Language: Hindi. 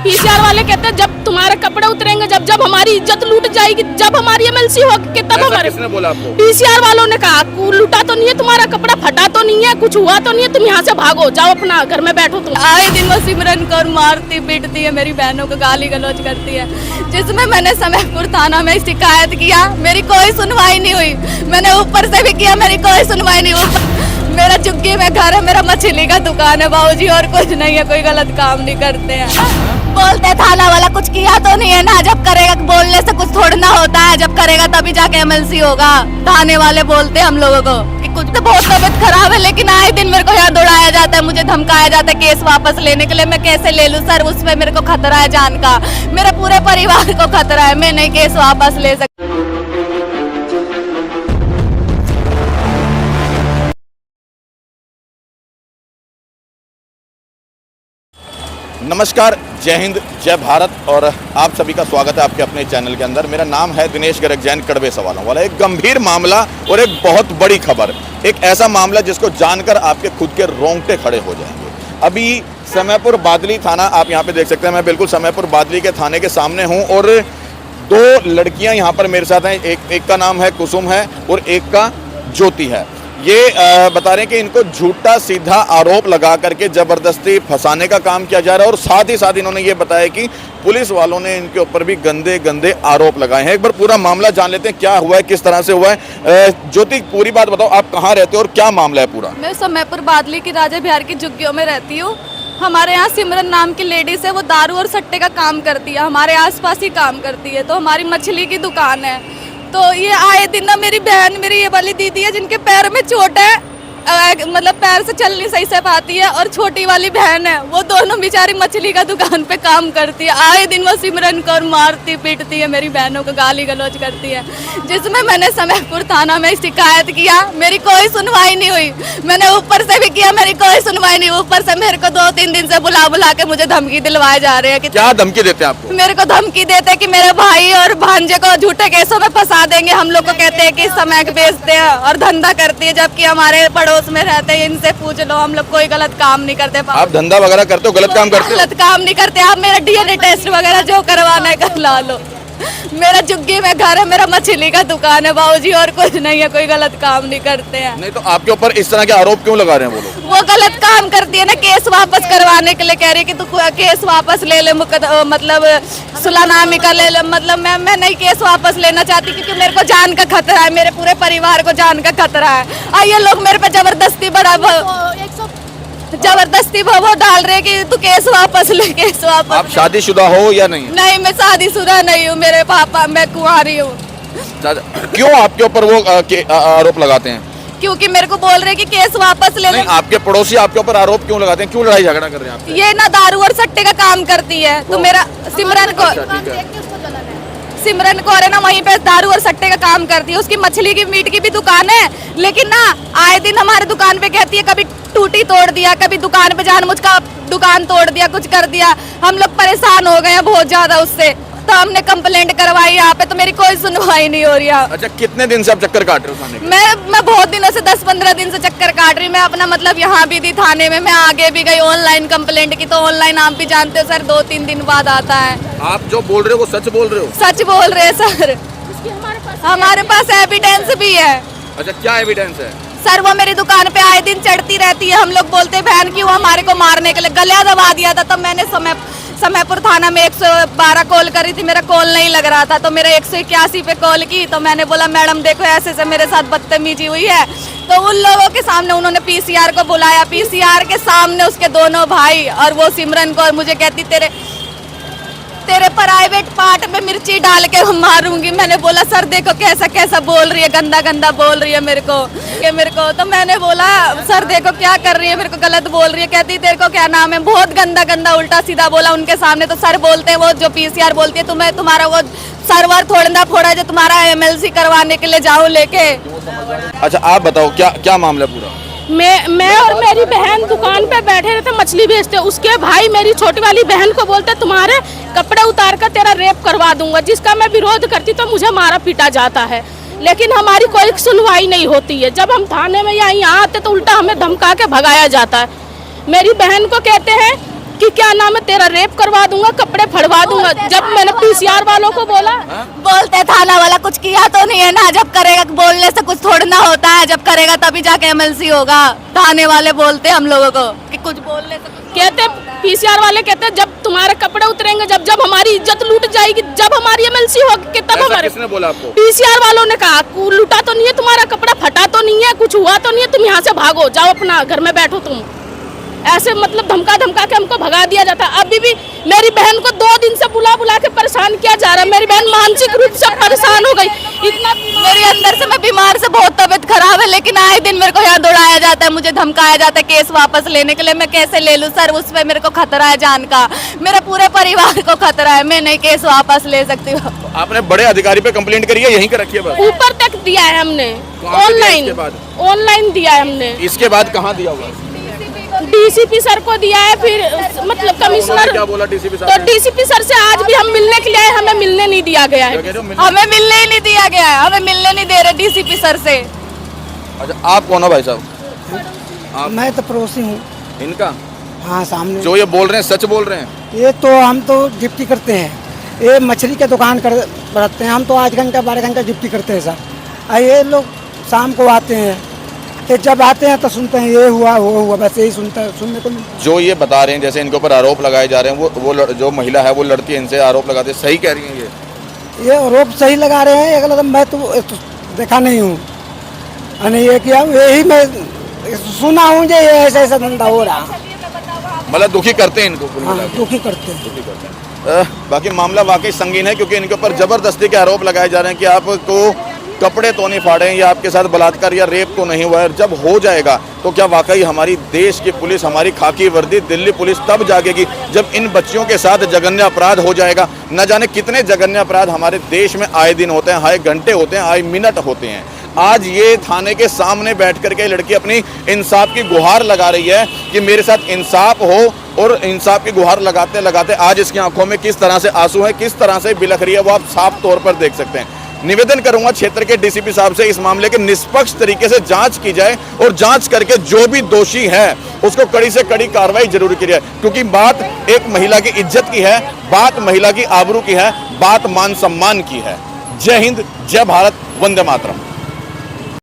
पीसीआर वाले कहते हैं जब तुम्हारे कपड़े उतरेंगे, जब जब हमारी इज्जत लूट जाएगी, जब हमारी एमएलसी होगी तब हमारे। किसने बोला आपको? पीसीआर वालों ने कहा लूटा तो नहीं है, तुम्हारा कपड़ा फटा तो नहीं है, कुछ हुआ तो नहीं है, तुम यहाँ से भागो, जाओ अपना घर में बैठो। तुम आए दिन वो सिमरन कौर मारती पीटती है, मेरी बहनों को गाली गलौज करती है, जिसमें मैंने समयपुर थाना में शिकायत किया, मेरी कोई सुनवाई नहीं हुई। मैंने ऊपर से भी किया, मेरी कोई सुनवाई नहीं हुई। मेरा झुग्गी में घर है, मेरा मछली का दुकान है बाबूजी, और कुछ नहीं है, कोई गलत काम नहीं करते हैं। बोलते थाना वाला कुछ किया तो नहीं है ना, जब करेगा बोलने से कुछ थोड़ा ना होता है, जब करेगा तभी जाके एमएलसी होगा। थाने वाले बोलते हम लोगों को कि कुछ तो बहुत तबीयत खराब है, लेकिन आए दिन मेरे को यहाँ दौड़ाया जाता है, मुझे धमकाया जाता है केस वापस लेने के लिए। मैं कैसे ले लूँ सर, उसमें मेरे को खतरा है जान का, मेरे पूरे परिवार को खतरा है, मैं नहीं केस वापस ले सकती। नमस्कार, जय हिंद, जय भारत और आप सभी का स्वागत है आपके अपने चैनल के अंदर। मेरा नाम है दिनेश गर्ग जैन, कड़वे सवालों वाला। एक गंभीर मामला और एक बहुत बड़ी खबर, एक ऐसा मामला जिसको जानकर आपके खुद के रोंगटे खड़े हो जाएंगे। अभी समयपुर बादली थाना, आप यहाँ पे देख सकते हैं, मैं बिल्कुल समयपुर बादली के थाने के सामने हूँ और दो लड़कियाँ यहाँ पर मेरे साथ हैं। एक का नाम है कुसुम है और एक का ज्योति है। ये बता रहे हैं कि इनको झूठा सीधा आरोप लगा करके ज़बरदस्ती फंसाने का काम किया जा रहा है और साथ ही साथ इन्होंने ये बताया कि पुलिस वालों ने इनके ऊपर भी गंदे गंदे आरोप लगाए हैं। एक बार पूरा मामला जान लेते हैं, क्या हुआ है, किस तरह से हुआ है। ज्योति, पूरी बात बताओ, आप कहाँ रहते हो और क्या मामला है पूरा? मैं समयपुर बादली की राजा बिहार की झुग्गियों में रहती हूँ। हमारे यहाँ सिमरन नाम की लेडीज है, वो दारू और सट्टे का काम करती है, हमारे आसपास ही काम करती है। तो हमारी मछली की दुकान है, तो ये आए दिन ना मेरी बहन, मेरी ये वाली दीदी है जिनके पैर में चोट है, मतलब पैर से चल नहीं सही से पाती है, और छोटी वाली बहन है, वो दोनों बेचारी मछली का दुकान पे काम करती है। आए दिन वो सिमरन कौर मारती पीटती है, मेरी बहनों को गाली गलौज करती है, जिसमें मैंने समयपुर थाना में शिकायत किया, मेरी कोई सुनवाई नहीं हुई। मैंने ऊपर से भी किया, मेरी कोई सुनवाई नहीं। ऊपर से मेरे को 2-3 दिन से बुला के मुझे धमकी दिलवाए जा रहे हैं। कि क्या धमकी देते हैं आपको? मेरे को धमकी देते हैं कि मेरे भाई और भांजे को झूठे केसों में फंसा देंगे। हम लोग को कहते हैं कि समय बेचते हैं और धंधा करती है, जबकि हमारे पड़ोस में रहते हैं, इनसे पूछ लो, हम लोग कोई गलत काम नहीं करते। आप धंधा वगैरह करते हो, गलत काम करते हो? गलत काम नहीं करते। आप मेरा डीएनए टेस्ट वगैरह जो करवाना है करवा लो। मेरा झुग्गी में घर है, मेरा मछली का दुकान है बाबूजी, और कुछ नहीं है, कोई गलत काम नहीं करते हैं। नहीं तो आपके ऊपर इस तरह के आरोप क्यों लगा रहे हैं वो लोग? वो गलत काम करती है ना, केस वापस करवाने के लिए कह रही है कि तू केस वापस ले ले, मतलब सुलहनामे का ले ले। मतलब मैं नहीं केस वापस लेना चाहती, क्योंकि मेरे को जान का खतरा है, मेरे पूरे परिवार को जान का खतरा है। और ये लोग मेरे पे जबरदस्ती वो डाल रहे कि तू केस वापस ले, केस वापस। आप शादीशुदा हो या नहीं? नहीं, मैं शादीशुदा नहीं हूँ, मेरे पापा, मैं कुंवारी हूँ। क्यों आपके ऊपर वो आरोप लगाते हैं? क्योंकि मेरे को बोल रहे कि केस वापस ले ले। आपके पड़ोसी आपके ऊपर आरोप क्यों लगाते हैं, क्यों लड़ाई झगड़ा कर रहे हैं आप? ये ना दारू और सट्टे का काम करती है, तो मेरा सिमरन को सिमरन कौर है ना, वहीं पे दारू और सट्टे का काम करती है। उसकी मछली की मीट की भी दुकान है, लेकिन ना आए दिन हमारे दुकान पे कहती है, कभी टूटी तोड़ दिया, कभी दुकान पे जानबूझ का दुकान तोड़ दिया, कुछ कर दिया। हम लोग परेशान हो गए हैं बहुत ज्यादा उससे, तो हमने कंप्लेंट करवाई यहाँ पे, तो मेरी कोई सुनवाई नहीं हो रही है। अच्छा, कितने दिन से आप चक्कर काट रहे हो थाने के? मैं बहुत दिनों से 10-15 दिन से चक्कर काट रही। मैं अपना मतलब यहाँ भी थी थाने में, मैं आगे भी गई, ऑनलाइन कंप्लेंट की, तो ऑनलाइन आप भी जानते हो सर 2-3 दिन बाद आता है। आप जो बोल रहे हो वो सच बोल रहे हो? सच बोल रहे हैं सर, हमारे पास एविडेंस भी है। अच्छा, क्या एविडेंस है? सर वो मेरी दुकान पे आए दिन चढ़ती रहती है, हम लोग बोलते बहन की वो हमारे को मारने के लिए गला दबा दिया था। तब मैंने समयपुर थाना में 112 कॉल करी थी, मेरा कॉल नहीं लग रहा था, तो मेरे 181 पे कॉल की, तो मैंने बोला मैडम देखो ऐसे से मेरे साथ बदतमीजी हुई है। तो उन लोगों के सामने उन्होंने पीसीआर को बुलाया, पीसीआर के सामने उसके दोनों भाई और वो सिमरन को, और मुझे कहती तेरे प्राइवेट पार्ट में मिर्ची डाल के मारूंगी। मैंने बोला सर देखो कैसा कैसा बोल रही है, गंदा गंदा बोल रही है मेरे को। तो मैंने बोला सर देखो क्या कर रही है, मेरे को गलत बोल रही है। कहती तेरे को क्या नाम है, बहुत गंदा गंदा उल्टा सीधा बोला उनके सामने। तो सर बोलते हैं, वो जो पीसीआर बोलती है, तुम्हें तुम्हारा वो सर्वर थोड़ा फोड़ा जो तुम्हारा एमएलसी करवाने के लिए जाओ लेके। अच्छा, आप बताओ क्या मामला पूरा? मैं और मेरी बहन दुकान पे बैठे रहते, मछली बेचते। उसके भाई मेरी छोटी वाली बहन को बोलते तुम्हारे कपड़े उतार कर तेरा रेप करवा दूंगा, जिसका मैं विरोध करती तो मुझे मारा पीटा जाता है, लेकिन हमारी कोई सुनवाई नहीं होती है। जब हम थाने में या यहाँ आते तो उल्टा हमें धमका के भगाया जाता है। मेरी बहन को कहते हैं कि क्या नाम है तेरा रेप करवा दूंगा, कपड़े फड़वा दूंगा। जब मैंने पीसीआर वालों को बोला, बोलते थाना वाला कुछ किया तो नहीं है ना, जब करेगा बोलने से कुछ थोड़ा ना होता है, जब करेगा तभी जाके एमएलसी होगा। थाने वाले बोलते हम लोगों को कि कुछ बोलने से कहते पीसीआर वाले कहते जब तुम्हारे कपड़े उतरेंगे, जब हमारी इज्जत लूट जाएगी, जब हमारी एमएलसी होगी तब हमारे। किसने बोला आपको? पीसीआर वालों ने कहा लूटा तो नहीं है, तुम्हारा कपड़ा फटा तो नहीं है, कुछ हुआ तो नहीं है, तुम यहाँ से भागो, जाओ अपना घर में बैठो तुम। ऐसे मतलब धमका धमका के हमको भगा दिया जाता। अभी भी मेरी बहन को 2 दिन से बुला बुला के परेशान किया जा रहा है। मेरी बहन मानसिक रूप से परेशान हो गई, इतना मेरे अंदर से मैं बीमार से बहुत तबीयत खराब है, लेकिन आए दिन मेरे को यहाँ दौड़ाया जाता है, मुझे धमकाया जाता है केस वापस लेने के लिए। मैं कैसे ले लूँ सर, उसमें मेरे को खतरा है जान का, मेरे पूरे परिवार को खतरा है, मैं नहीं केस वापस ले सकती हूँ। आपने बड़े अधिकारी पे कंप्लेंट करी है, यहीं कर रखी है बस? ऊपर तक दिया है हमने, ऑनलाइन दिया है हमने। इसके बाद कहाँ दिया हुआ? डीसीपी सर को दिया है, फिर मतलब कमिश्नर। क्या बोला डीसीपी सर? तो डीसीपी सर से आज भी हम मिलने के लिए आए, हमें मिलने नहीं दिया गया है। हमें मिलने ही नहीं दिया गया है, हमें मिलने नहीं दे रहे डीसीपी सर से। अच्छा, आप कौन हो भाई साहब? मैं तो पड़ोसी हूँ। इनका? हाँ, सामने जो ये बोल रहे हैं सच बोल रहे हैं? ये तो हम तो ड्यूटी करते हैं, ये मछली के दुकान कर रखते हैं, हम तो 8 घंटा 12 घंटा ड्यूटी करते हैं सर। ये लोग शाम को आते हैं, तो जब आते हैं तो सुनते हैं ये हुआ वो हुआ, बस यही सुनने को मिलता है। जो ये बता रहे हैं, जैसे इनके ऊपर आरोप लगाए जा रहे हैं, वो जो महिला है वो लड़की है, इनसे आरोप लगाते हैं, सही कह रही है ये आरोप सही लगा रहे हैं। अगला मैं तो देखा नहीं हूँ, और ये किया यही मैं सुना हूँ जो ये ऐसा ऐसा धंधा हो रहा, मतलब दुखी करते हैं इनको? हाँ, दुखी करते हैं। बाकी मामला वाकई संगीन है, क्योंकि इनके ऊपर जबरदस्ती के आरोप लगाए जा रहे हैं कि आपको कपड़े तो नहीं फाड़े या आपके साथ बलात्कार या रेप तो नहीं हुआ है। जब हो जाएगा तो क्या वाकई हमारी देश की पुलिस, हमारी खाकी वर्दी दिल्ली पुलिस तब जागेगी जब इन बच्चियों के साथ जघन्य अपराध हो जाएगा। न जाने कितने जघन्य अपराध हमारे देश में आए दिन होते हैं, आए घंटे होते हैं, आए मिनट होते हैं। आज ये थाने के सामने बैठ करके लड़की अपनी इंसाफ की गुहार लगा रही है कि मेरे साथ इंसाफ हो, और इंसाफ की गुहार लगाते लगाते आज इसकी आंखों में किस तरह से आंसू है, किस तरह से बिलख रही है, वो आप साफ तौर पर देख सकते हैं। निवेदन करूंगा क्षेत्र के डीसीपी साहब से इस मामले के निष्पक्ष तरीके से जांच की जाए, और जांच करके जो भी दोषी है उसको कड़ी से कड़ी कार्रवाई जरूर की जाए, क्योंकि बात एक महिला की इज्जत की है, बात महिला की आबरू की है, बात मान सम्मान की है। जय हिंद, जय भारत, वंदे मातरम।